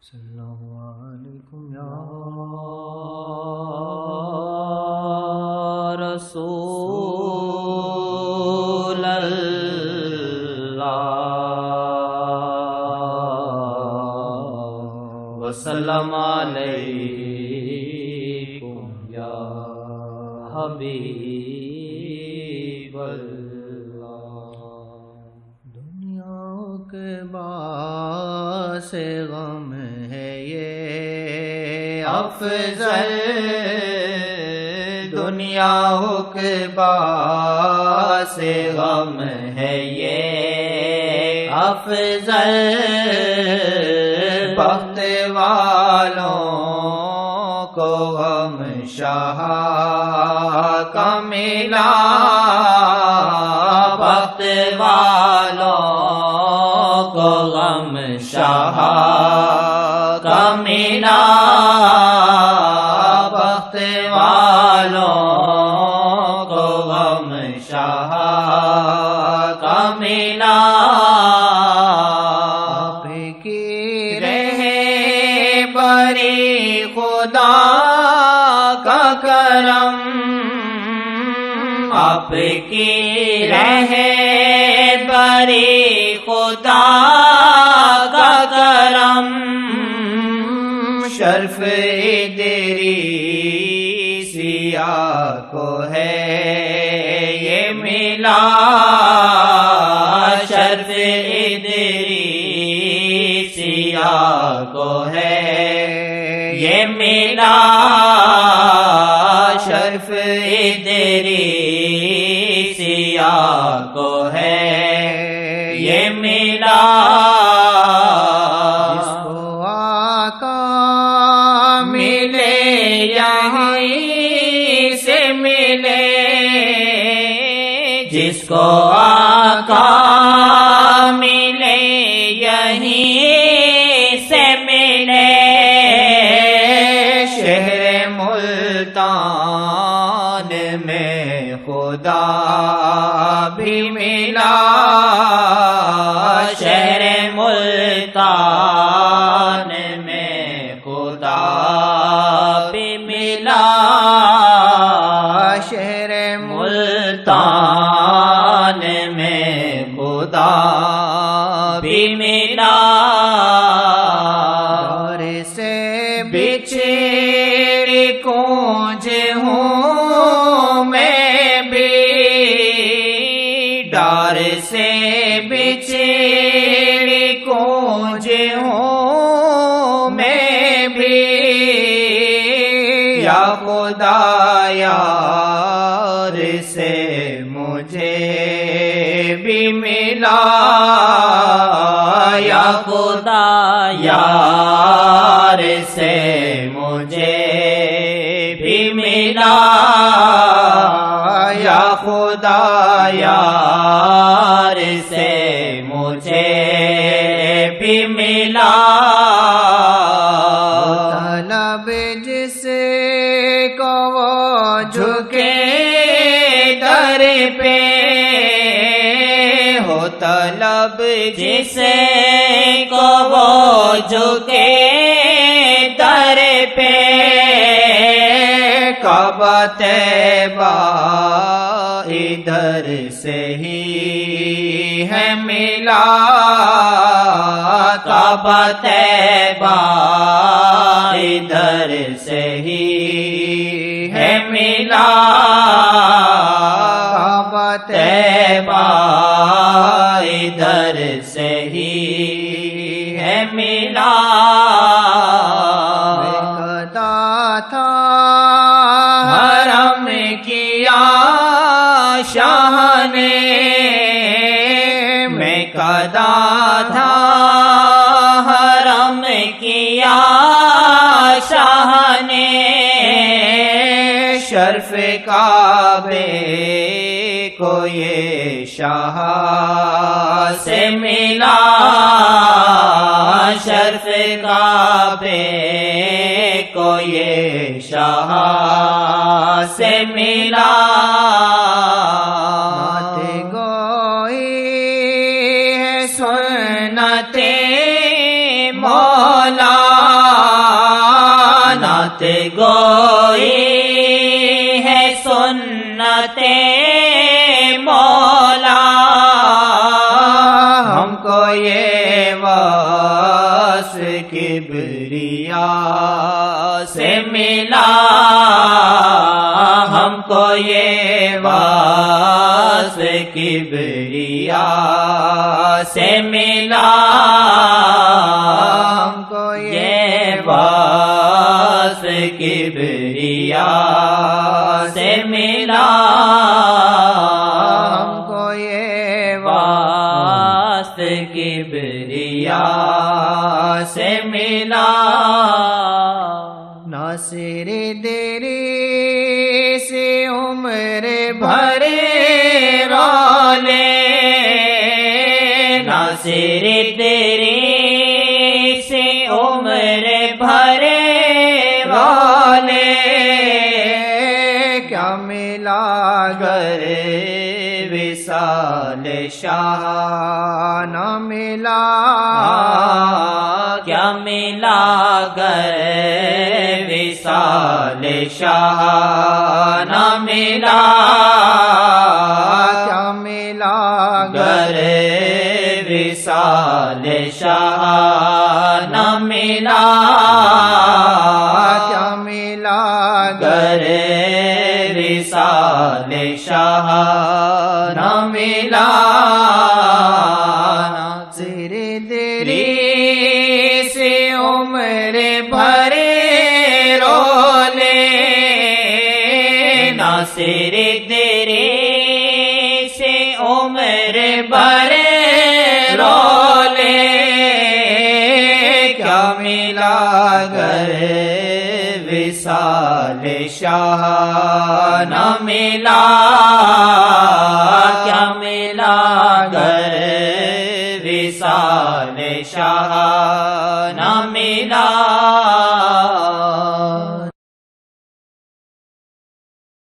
صلی اللہ علیکم یا رسول اللہ وسلم علیکم یا حبیب اللہ۔ دنیا کے باعث غم ہے یہ افضل، دنیا کے باعث غم ہے یہ افضل، بخت والوں کو غم شاہ کا ملا، بخت والوں کو غم شاہ کا ملا، بخت والوں کو غم شاہ کا ملا۔ آپ کی رہبری خدا کا کرم، آپ کی رہبری خدا کا کرم، شرف ادریسیہ کو ہے یہ ملا، شرف ادریسیہ کو ہے یہ ملا، شرف ادریسیہ کو ہے یہ ملا۔ جس کو آقا ملے یہیں سے ملے، جس کو آقا ملے یہیں سے ملے، شہر ملتان میں خدا بھی ملا، شہر ملتان میں خدا بھی ملا، شہر ملتان میں خدا بھی ملا۔ دور سے بچھڑ کونج ہوں میں بھی، ڈار سے بچھڑ کونج ہوں میں بھی، یا خدا یار سے مجھے بھی ملا، یا خدا یار سے مجھے بھی ملا، یا خدا یار سے مجھے بھی ملا۔ طلب جس کو وہ جھکے در پہ ہو، طلب جس کو وہ جھکے در پہ، کعبہ طیبہ ادھر سے ہی ہے ملا، کعبہ طیبہ ادھر سے ہی ہے ملا، کعبہ طیبہ ادھر سے ہی ہے ملا۔ دیکھتا تھا حرم کیا شاہ نے، میں قدا تھا حرم کیا شاہ نے، شرف کعبے کو یہ شاہ سے ملا، شرف کعبے کو یہ شاہ سے ملا۔ بات گوئی ہے سنت مولا نعت گوئی ہے سنت مولا، ہم کو یہ وصف کبریا سے ملا، ہم کو یہ وصف کبریا سے ملا، ہم کو یہ وصف کبریا سے ملا، ہم کو یہ وصف کبریا سے ملا۔ ناصر دری سے عمر بھر رولے، ناصر دری سے عمر بھر رولے، کیا ملا گر وصال شاہ نہ ملا، کیا ملا گر وصال شاہ نہ ملا، کیا ملا گر وصال شاہ نہ ملا، کیا ملا گر وصال شاہ نہ ملا۔ ناصر دری سے عمر بھر رولے، ناصر دری سے عمر بھر رولے، کیا ملا گر وصال شاہ نہ ملا، کیا ملا گر وصال شاہ نہ ملا۔